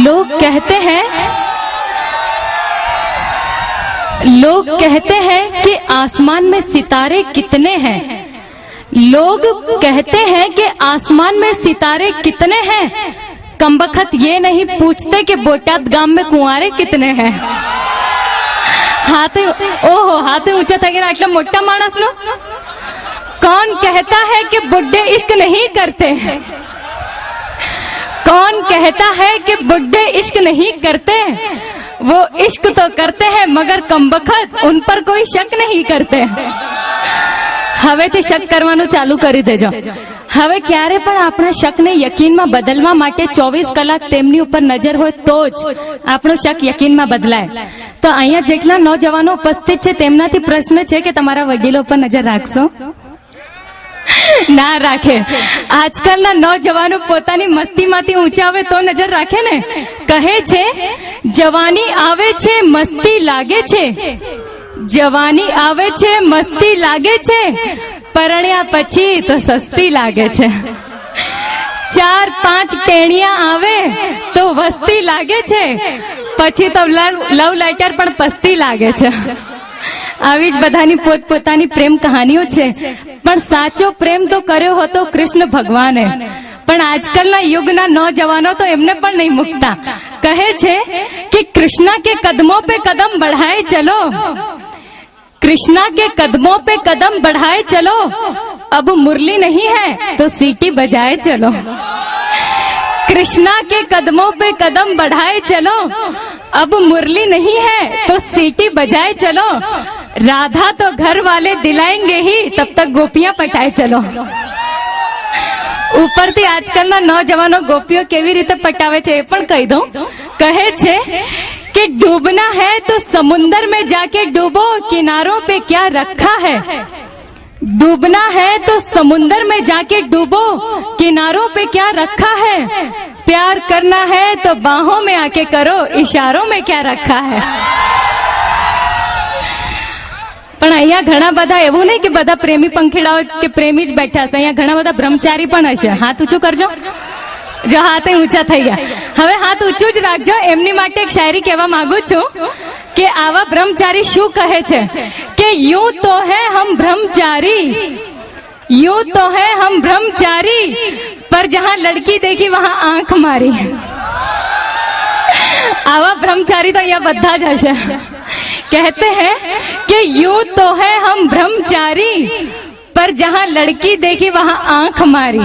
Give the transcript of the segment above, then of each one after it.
लोग कहते हैं कि आसमान में सितारे कितने हैं। लोग कहते हैं कि आसमान में सितारे कितने हैं, कमबख्त ये नहीं पूछते कि बोटाद गांव में कुंवारे कितने हैं। हाथे ऊंचा था कि आटला मोटा मानस नो। कौन कहता है कि बुड्ढे इश्क नहीं करते हैं? कौन कहता है कि बुड्ढे इश्क नहीं करते? वो इश्क तो करते हैं मगर कमबख्त उन पर कोई शक नहीं करते। हवेથી શક કરવાનું ચાલુ કરી દેજો। હવે ક્યારે પણ આપણા શકને યકીનમાં બદલવા માટે 24 કલાક તેમની ઉપર નજર હોય તો જ આપણો શક યકીનમાં બદલાય। તો અહીંયા જેટલા નોજવાનો ઉપસ્થિત છે તેમનાથી પ્રશ્ન છે કે તમારા વડીલો પર નજર રાખશો? ના રાખે। આજકાલના નોજવાનો પોતાની મસ્તીમાંથી ઊંચા આવે તો નજર રાખે ને। કહે છે જવાની આવે છે મસ્તી લાગે છે, જવાની આવે છે મસ્તી લાગે છે, પરણ્યા પછી તો સસ્તી લાગે છે। 4-5 ટેણિયા આવે તો વસ્તી લાગે છે, પછી તો લવ લેટર પણ પસ્તી લાગે છે। આવી જ બધાની પોતપોતાની પ્રેમ કહાનીઓ છે, પણ સાચો પ્રેમ તો કર્યો હતો કૃષ્ણ ભગવાને। પણ આજકાલના યુગના નौजवानों तो એમને પણ નહીં મુકતા। કહે છે કે कृष्णा के कदमों पे कदम बढ़ाए चलो, कृष्णा के कदमों पे कदम बढ़ाए चलो, अब मुरली नहीं है तो सीटी बजाए चलो। कृष्णा के कदमों पे कदम बढ़ाए चलो, अब मुरली नहीं है तो सीटी बजाए चलो, राधा तो घर वाले दिलाएंगे ही तब तक गोपियां पटाए चलो। ઉપરથી આજકાલના નौजवानों गोपियों કેવી રીતે પટાવે છે એ પણ કહી દઉં। કહે છે कि डूबना है तो समुंदर में जाके डूबो, किनारों पे क्या रखा है। डूबना है तो समुंदर में जाके डूबो, किनारों पे क्या रखा है। प्यार करना है तो बाहों में आके करो, इशारों में क्या रखा है। પણ અહીંયા ઘણા બધા એવું નહીં કે બધા પ્રેમી પંખીડાઓ કે પ્રેમી જ બેઠા છે। અહીંયા ઘણા બધા બ્રહ્મચારી પણ હશે। હાથ ઊંચું કરજો। જો હાથે ઊંચા થઈ ગયા, હવે હાથ ઊંચું જ રાખજો। એમની માટે એક શાયરી કહેવા માંગુ છું કે આવા બ્રહ્મચારી શું કહે છે કે यूं तो है हम ब्रह्मचारी, यूं तो है हम ब्रह्मचारी, पर जहां लड़की देखी वहां आंख मारी। आवा ब्रह्मचारी तो અહીંયા બધા જ હશે। कहते हैं कि यूं तो है हम ब्रह्मचारी, पर जहां लड़की देखी वहां आंख मारी,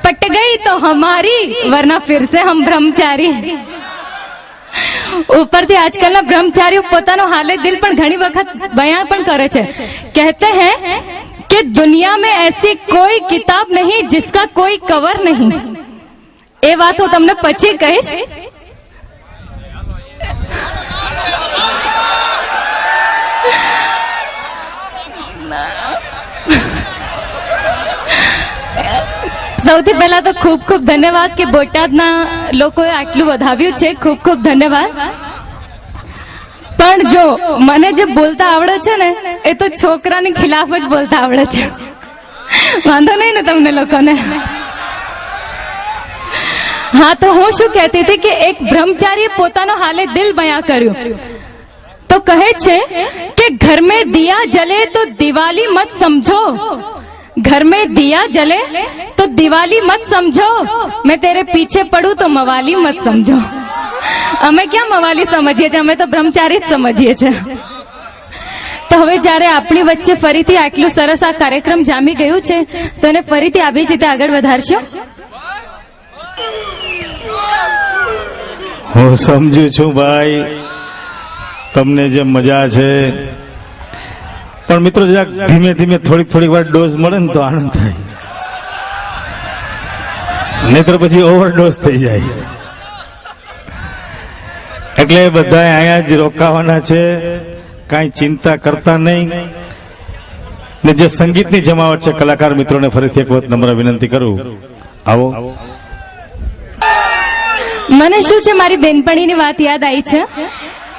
पट गई तो हमारी वरना फिर से हम ब्रह्मचारी। ઉપરથી આજકાલના બ્રહ્મચારીઓ પોતાનો હાલે દિલ પણ ઘણી વખત બયાન પણ કરે છે। कहते हैं कि दुनिया में ऐसी कोई किताब नहीं जिसका कोई कवर नहीं। એ વાત હું તમને પછી કહીશ। સૌથી પહેલા તો ખૂબ ખૂબ ધન્યવાદ કે બોટાદના લોકોએ આટલું વધાવ્યું છે। ખૂબ ખૂબ ધન્યવાદ। પણ જો મને જે બોલતા આવડે છે ને એ તો છોકરાની ખિલાફ જ બોલતા આવડે છે। વાંધો નહીં ને તમને લોકોને? હા, તો હું શું કહેતી હતી કે એક બ્રહ્મચારીએ પોતાનો હાલે દિલ બયાં કર્યું। તો કહે છે કે ઘર में दिया जले तो दिवाली मत समझो, घर में दिया जले तो दिवाली मत समझो, मैं तेरे पीछे पड़ू तो मवाली मत समझो। અમે ક્યાં મવાલી સમજીએ છીએ, અમે તો બ્રહ્મચારી જ સમજીએ છીએ। તો હવે જ્યારે આપણી વચ્ચે ફરીથી આટલું સરસ આ કાર્યક્રમ જામી ગયું છે તો એને ફરીથી આવી રીતે આગળ વધારશો। હું સમજુ છું ભાઈ તમને જે મજા છે, પણ મિત્રો જરાક ધીમે ધીમે થોડીક વાર ડોઝ મળે ને તો આનંદ થાય, નહીતર પછી ઓવરડોઝ થઈ જાય। એટલે બધા અહીંયા જ રોકાવાના છે, કાંઈ ચિંતા કરતા નહીં। ને જે સંગીતની જમાવટ છે કલાકાર મિત્રોને ફરીથી એક વખત નમ્ર વિનંતી કરું, આવો। મને શું છે, મારી બેનપણીની વાત યાદ આવી છે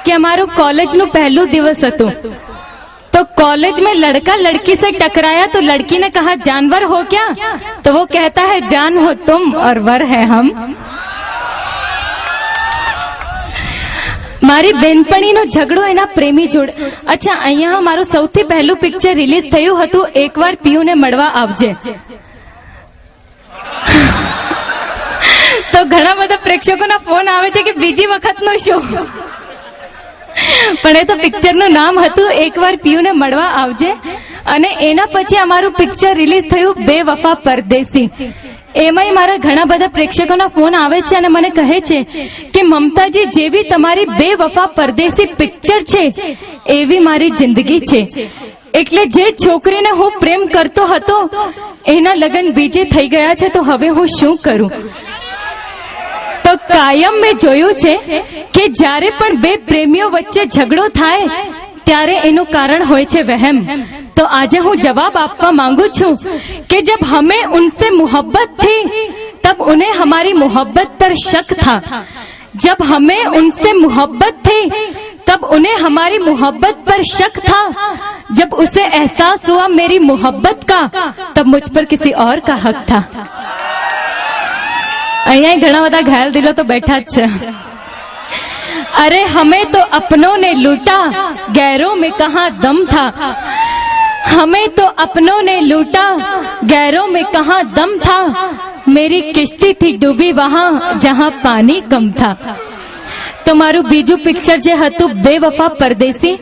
कि हमारू कॉलेज નું पहलू दिवस હતું। तो कॉलेज में लड़का लड़की से टकराया तो लड़की ने कहा जानवर हो क्या, तो वो कहता है जान हो तुम और वर है हम। મારી બેનપણીનો ઝઘડો એના પ્રેમી જોડે. અચ્છા, અહીંયા મારું સૌથી પહેલું પિક્ચર રિલીઝ થયું હતું એકવાર પિયુને મળવા આવજે. તો ઘણા બધા પ્રેક્ષકોના ફોન આવે છે કે બીજી વખતનો શો, પણ એ તો પિક્ચરનું નામ હતું એકવાર પિયુને મળવા આવજે. અને એના પછી અમારું પિક્ચર રિલીઝ થયું બેવફા પરદેસી. એમાંય મારા ઘણા બધા પ્રેક્ષકોના ફોન આવે છે અને મને કહે છે કે મમતાજી, જેવી તમારી બેવફા પરદેસી પિક્ચર છે એવી મારી જિંદગી છે. એટલે જે છોકરીને હું પ્રેમ કરતો હતો એના લગ્ન બીજે થઈ ગયા છે, તો હવે હું શું કરું? તો કાયમ મેં જોયું છે કે જ્યારે પણ બે પ્રેમીઓ વચ્ચે ઝઘડો થાય ત્યારે એનું કારણ હોય છે વહેમ. तो आज हूँ जवाब आपका मांगू छू कि जब हमें उनसे मोहब्बत थी तब उन्हें हमारी मोहब्बत पर शक था. जब हमें उनसे मोहब्बत थी तब उन्हें हमारी मोहब्बत पर शक था. जब उसे एहसास हुआ मेरी मोहब्बत का तब मुझ पर किसी और का हक था. અહીંયા ઘણા બધા ઘાયલ દિલો તો બેઠા જ છે. अरे हमें तो अपनों ने लूटा, गैरों में कहाँ दम था. हमें तो अपनों ने लूटा, गैरों में कहाँ दम था. मेरी किश्ती थी डूबी वहां जहां पानी कम था. तो मारू बीजू पिक्चर जे हतु बेवफा परदेसी.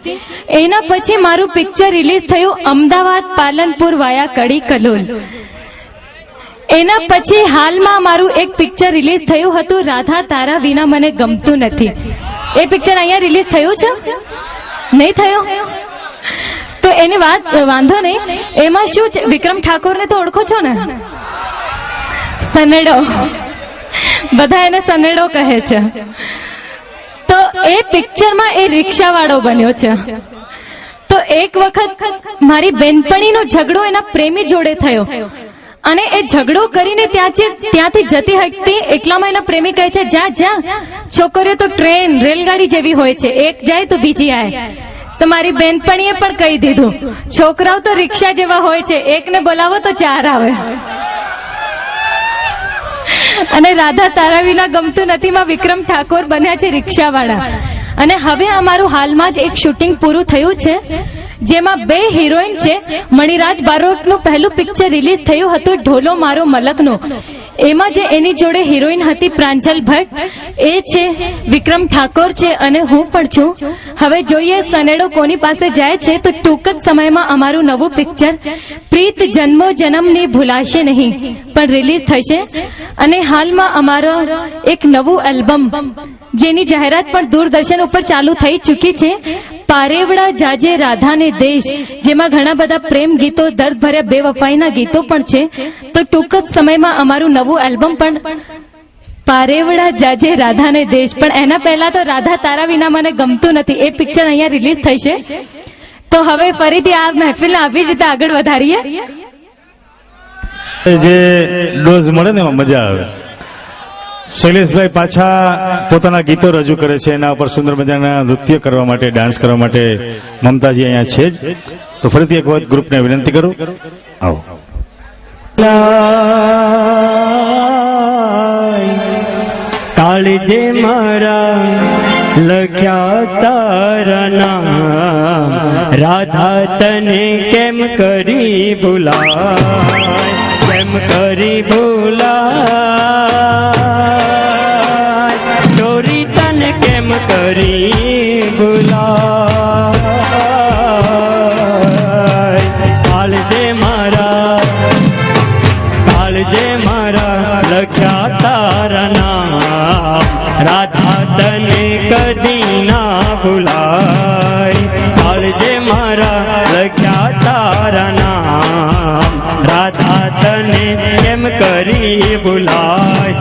एना पछी मारू पिक्चर रिलीज थयुं अमदावाद पालनपुर वाया कड़ी कलोल. एना पछी हालमां मारू एक पिक्चर रिलीज थयुं हतुं राधा तारा विना मने गमतुं नथी. ए पिक्चर अहींया रिलीज थयुं छे? नहीं थयुं? तो एनी बात वांधो नहीं. एमां शुं छे, विक्रम ठाकुर ने तो ओळखो छो ने? सनेडो, बधा एने सनेडो कहे छे. तो ए पिक्चर में ए रिक्शावाळो बन्यो छे. तो एक वखत मारी बेनपणीनो झगड़ो एना प्रेमी जोड़े थयो અને એ ઝઘડો કરીને ત્યાંથી જતી હતી એટલામાં એના પ્રેમી કહે છે જા જા, છોકરીઓ તો ટ્રેન રેલગાડી જેવી હોય છે, એક જાય તો બીજી આવે. તો મારી બેનપણીએ પણ કહી દીધું છોકરાઓ તો રિક્ષા જેવા હોય છે, એકને બોલાવો તો ચાર આવે. અને રાધા તારા વિના ગમતું નથીમાં વિક્રમ ઠાકોર બન્યા છે રિક્ષાવાળા. અને હવે અમારું હાલમાં જ એક શૂટિંગ પૂરું થયું છે જેમાં બે હિરોઈન છે. મણિરાજ બારોટનું પહેલું પિક્ચર રિલીઝ થયું હતું ઢોલો મારો મલકનો. એમાં જે એની જોડે હિરોઈન હતી પ્રાંજલ ભટ્ટ, એ છે વિક્રમ ઠાકોર છે અને હું પણ છું. હવે જોઈએ સનેડો કોની પાસે જાય છે. તો ટૂંક જ સમયમાં અમારું નવું પિક્ચર પ્રીત જન્મો જન્મની ભૂલાશે નહીં પણ રિલીઝ થશે. અને હાલમાં અમારો એક નવું એલ્બમ જેની જાહેરાત પણ દૂરદર્શન ઉપર ચાલુ થઈ ચૂકી છે, પારેવડા જાજે રાધાને દેશ, જેમાં ઘણા બધા પ્રેમ ગીતો, દર્દ ભર્યા બેવફાઈના ગીતો પણ છે. તો ટૂંક જ સમયમાં અમારું નવું એલ્બમ પણ પારેવડા જાજે રાધાને દેશ. પણ એના પહેલા તો રાધા તારા વિના મને ગમતું નથી એ પિક્ચર અહીંયા રિલીઝ થશે. તો હવે ફરીથી આ મહેફિલને આવી જ રીતે આગળ વધારીએ. જે ડોઝ મળે ને એમાં મજા આવે. શૈલેષભાઈ પાછા પોતાના ગીતો રજૂ કરે છે, એના ઉપર સુંદર મજાના નૃત્ય કરવા માટે, ડાન્સ કરવા માટે મમતાજી અહીંયા છે જ. તો ફરીથી એક વખત ગ્રુપને વિનંતી કરું, આવો. કાળજે મારા લખ્યા તારા નામ, રાધા તને કેમ કરી ભૂલાય, કેમ કરી ભૂલાય, ચોરી તને કેમ કરી ભૂલાય. કાળજે મારા લખ્યા તારા નામ, રાધા તને કદી ના ભૂલાય. કાળજે મારા લખ્યા તારા નામ, રાધા તને કેમ કરી ભૂલાય.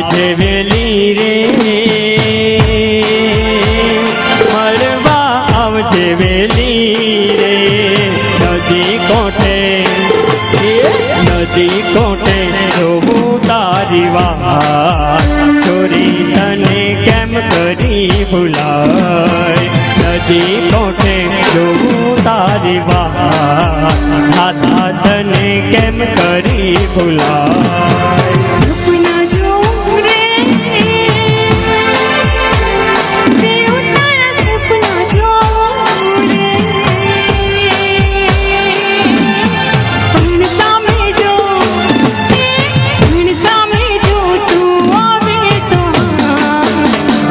આવજે વેલી રે મળવા આવજે વેલી રે નદી કોઠે જોવું તારી વાત ચોરી તને કેમ કરી ભૂલાય નદી કોઠે જોવું તારી વાત દાદા તને કેમ કરી ભૂલાય સપના જોઉં રે દેવ તારા સપના જોઉં રે પણ સામે જો તું આવે તો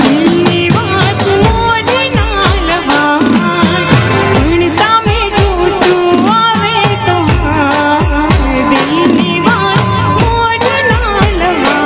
દિલની વાત મોઢે ના લવાય પણ સામે જો તું આવે તો દિલની વાત મોઢે ના લવાય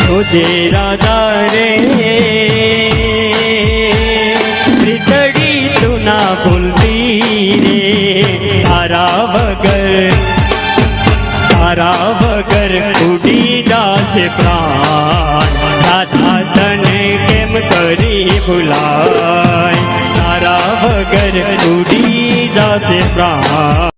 જોજે રાધા રે રીતડી તું ના ભૂલતી રે તારા વગર ઉડી જાશે પ્રાણ રાધા તને કેમ કરી ભૂલાય તારા વગર ઉડી જાશે પ્રાણ